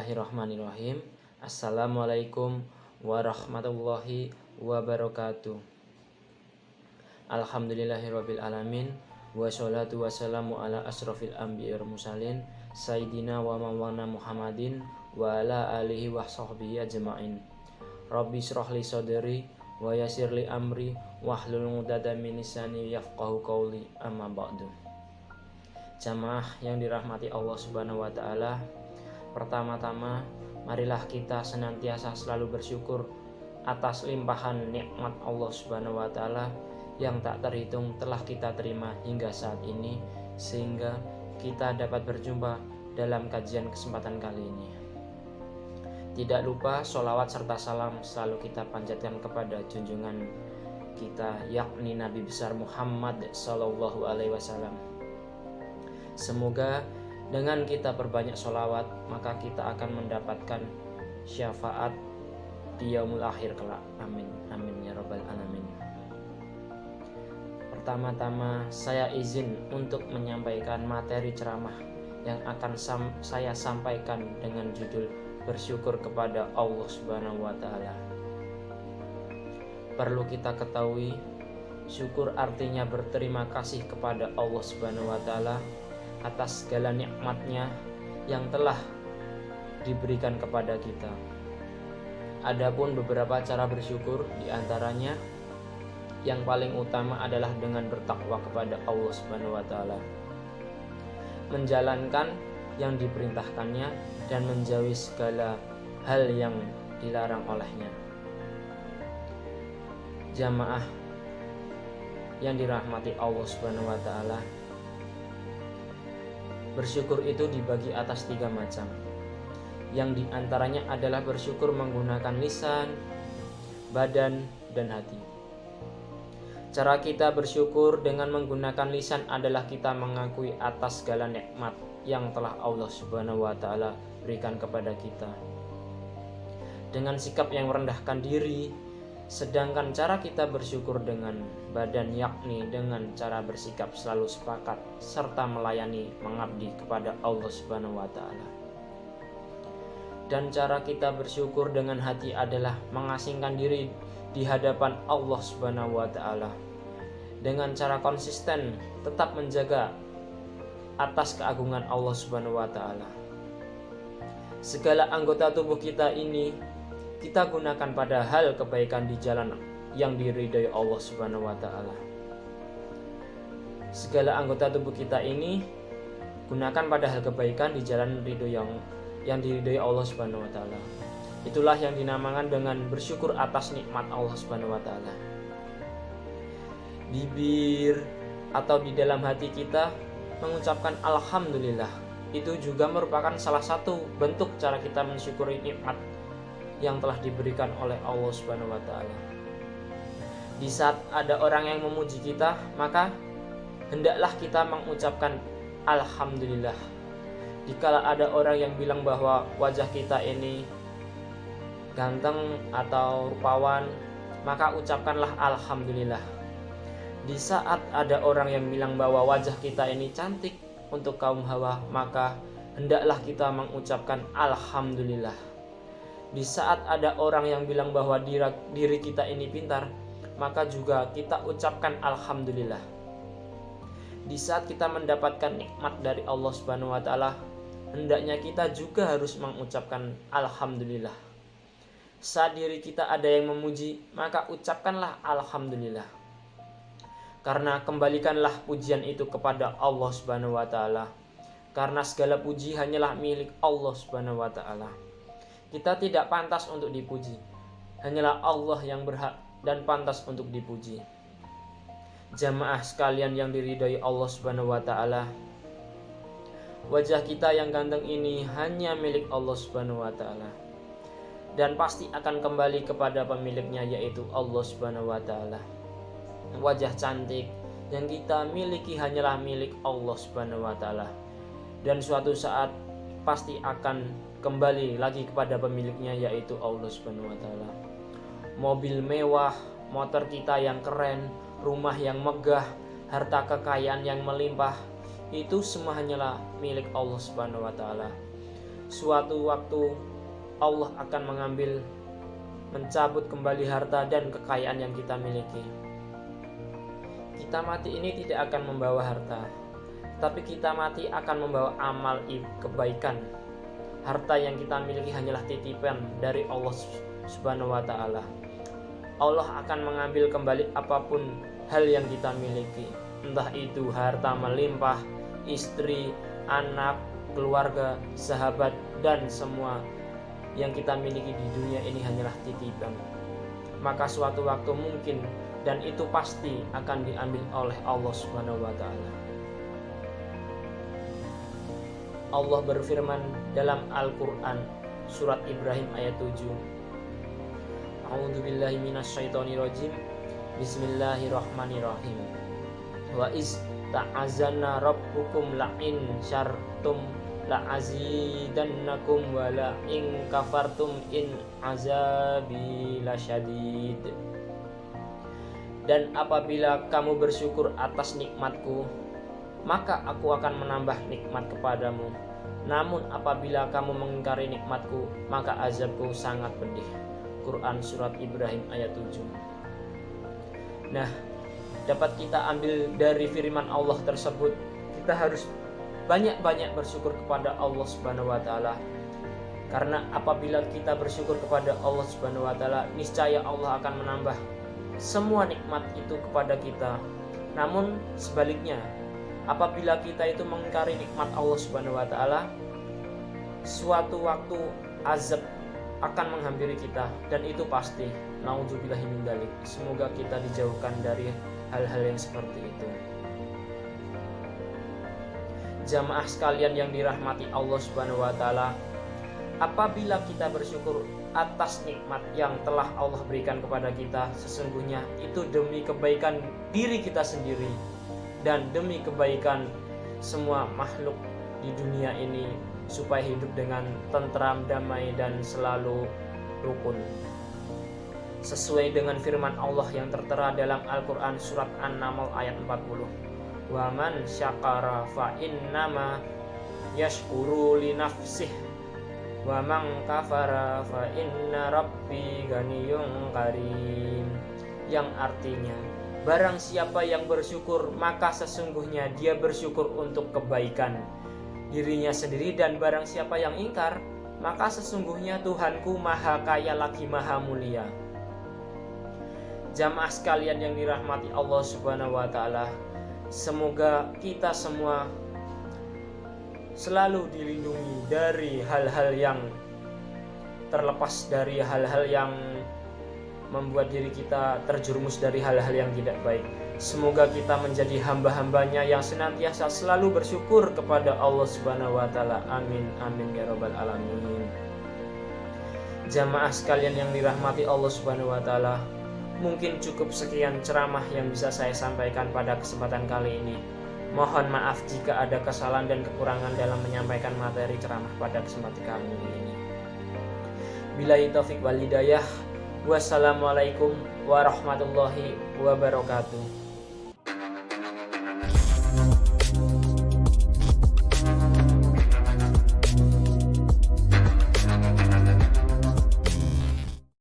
Bismillahirrahmanirrahim. Assalamualaikum warahmatullahi wabarakatuh. Alhamdulillahirabbil alamin. Wassalatu wassalamu ala asrofil anbiya'i wal mursalin Sayyidina wa maulana Muhammadin wa ala alihi wa sahbihi ajma'in. Rabbi shrah li sadri wa yassir li amri wahlul 'uqdatam min lisani yafqahu qawli, amma ba'du. Jamaah yang dirahmati Allah Subhanahu wa taala, pertama-tama marilah kita senantiasa selalu bersyukur atas limpahan nikmat Allah Subhanahu wa taala yang tak terhitung telah kita terima hingga saat ini, sehingga kita dapat berjumpa dalam kajian kesempatan kali ini. Tidak lupa sholawat serta salam selalu kita panjatkan kepada junjungan kita, yakni Nabi besar Muhammad Sallallahu Alaihi Wasallam. Semoga dengan kita berbanyak sholawat, maka kita akan mendapatkan syafaat di yaumul akhir kelak. Amin, amin ya rabbal alamin. Pertama-tama saya izin untuk menyampaikan materi ceramah yang akan saya sampaikan dengan judul bersyukur kepada Allah Subhanahu wa taala. Perlu kita ketahui, syukur artinya berterima kasih kepada Allah Subhanahu wa taala atas segala nikmatnya yang telah diberikan kepada kita. Adapun beberapa cara bersyukur, diantaranya yang paling utama adalah dengan bertakwa kepada Allah Subhanahu wa taala, menjalankan yang diperintahkannya dan menjauhi segala hal yang dilarang olehnya. Jamaah yang dirahmati Allah Subhanahu wa taala, bersyukur itu dibagi atas 3 macam. Yang diantaranya adalah bersyukur menggunakan lisan, badan, dan hati. Cara kita bersyukur dengan menggunakan lisan adalah kita mengakui atas segala nikmat yang telah Allah Subhanahu wa taala berikan kepada kita dengan sikap yang merendahkan diri. Sedangkan cara kita bersyukur dengan badan, yakni dengan cara bersikap selalu sepakat serta melayani, mengabdi kepada Allah Subhanahu wa taala. Dan cara kita bersyukur dengan hati adalah mengasingkan diri di hadapan Allah Subhanahu wa taala dengan cara konsisten tetap menjaga atas keagungan Allah Subhanahu wa taala. Segala anggota tubuh kita ini kita gunakan pada hal kebaikan di jalan yang diridhai Allah Subhanahu wa taala. Segala anggota tubuh kita ini gunakan pada hal kebaikan di jalan ridho yang diridhai Allah Subhanahu wa taala. Itulah yang dinamakan dengan bersyukur atas nikmat Allah Subhanahu wa taala. Bibir atau di dalam hati kita mengucapkan alhamdulillah, itu juga merupakan salah satu bentuk cara kita mensyukuri nikmat yang telah diberikan oleh Allah Subhanahu wa taala. Di saat ada orang yang memuji kita, maka hendaklah kita mengucapkan alhamdulillah. Dikala ada orang yang bilang bahwa wajah kita ini ganteng atau rupawan, maka ucapkanlah alhamdulillah. Di saat ada orang yang bilang bahwa wajah kita ini cantik untuk kaum hawa, maka hendaklah kita mengucapkan alhamdulillah. Di saat ada orang yang bilang bahwa diri kita ini pintar, maka juga kita ucapkan alhamdulillah. Di saat kita mendapatkan nikmat dari Allah Subhanahu wa taala, hendaknya kita juga harus mengucapkan alhamdulillah. Saat diri kita ada yang memuji, maka ucapkanlah alhamdulillah. Karena kembalikanlah pujian itu kepada Allah Subhanahu wa taala. Karena segala puji hanyalah milik Allah Subhanahu wa taala. Kita tidak pantas untuk dipuji. Hanyalah Allah yang berhak dan pantas untuk dipuji. Jamaah sekalian yang diridhai Allah Subhanahu wa taala, wajah kita yang ganteng ini hanya milik Allah Subhanahu wa taala dan pasti akan kembali kepada pemiliknya, yaitu Allah Subhanahu wa taala. Wajah cantik yang kita miliki hanyalah milik Allah Subhanahu wa taala dan suatu saat pasti akan kembali lagi kepada pemiliknya, yaitu Allah Subhanahu wa taala. Mobil mewah, motor kita yang keren, rumah yang megah, harta kekayaan yang melimpah, itu semua hanyalah milik Allah Subhanahu wa taala. suatu waktu Allah akan mencabut kembali harta dan kekayaan yang kita miliki. Kita mati ini tidak akan membawa harta, tapi kita mati akan membawa amal kebaikan. Harta yang kita miliki hanyalah titipan dari Allah Subhanahu wa Ta'ala. Allah akan mengambil kembali apapun hal yang kita miliki, entah itu harta melimpah, istri, anak, keluarga, sahabat, dan semua yang kita miliki di dunia ini hanyalah titipan. Maka suatu waktu mungkin dan itu pasti akan diambil oleh Allah Subhanahu wa Ta'ala. Allah berfirman dalam Al-Quran surat Ibrahim ayat 7. A'udzubillahi minasyaitonirrajim. Bismillahirrahmanirrahim. Wa iz ta'azana rabbukum la'in syartum la'azidannakum wa la'in kafartum in azabi lasyadid. Dan apabila kamu bersyukur atas nikmatku, maka aku akan menambah nikmat kepadamu. Namun apabila kamu mengingkari nikmatku, maka azabku sangat pedih. Quran surat Ibrahim ayat 7. Nah, dapat kita ambil dari firman Allah tersebut, kita harus banyak-banyak bersyukur kepada Allah Subhanahu wa Ta'ala. Karena apabila kita bersyukur kepada Allah Subhanahu wa Ta'ala, niscaya Allah akan menambah semua nikmat itu kepada kita. Namun sebaliknya, apabila kita itu mengingkari nikmat Allah Subhanahu wa Ta'ala, suatu waktu azab akan menghampiri kita, dan itu pasti. Nauzubillahi min dzalik. Semoga kita dijauhkan dari hal-hal yang seperti itu. Jamaah sekalian yang dirahmati Allah Subhanahu wa Ta'ala, apabila kita bersyukur atas nikmat yang telah Allah berikan kepada kita, sesungguhnya itu demi kebaikan diri kita sendiri dan demi kebaikan semua makhluk di dunia ini, supaya hidup dengan tentram, damai, dan selalu rukun. Sesuai dengan firman Allah yang tertera dalam Al-Quran surat An-Naml ayat 40. Wa man syakara fa innama yashkuru li nafsih wa man kafara fa inna rabbi ghaniyyun karim. Yang artinya, barang siapa yang bersyukur, maka sesungguhnya dia bersyukur untuk kebaikan dirinya sendiri, dan barang siapa yang ingkar, maka sesungguhnya Tuhanku maha kaya lagi maha mulia. Jamaah sekalian yang dirahmati Allah Subhanahu wa Ta'ala, semoga kita semua selalu dilindungi dari hal-hal yang terlepas dari hal-hal yang membuat diri kita terjerumus dari hal-hal yang tidak baik. Semoga kita menjadi hamba-hambanya yang senantiasa selalu bersyukur kepada Allah Subhanahu wa Ta'ala. Amin, amin ya rabbal alamin. Jamaah sekalian yang dirahmati Allah Subhanahu wa Ta'ala, mungkin cukup sekian ceramah yang bisa saya sampaikan pada kesempatan kali ini. Mohon maaf jika ada kesalahan dan kekurangan dalam menyampaikan materi ceramah pada kesempatan kali ini. Billahi taufik wal hidayah. Wassalamualaikum warahmatullahi wabarakatuh.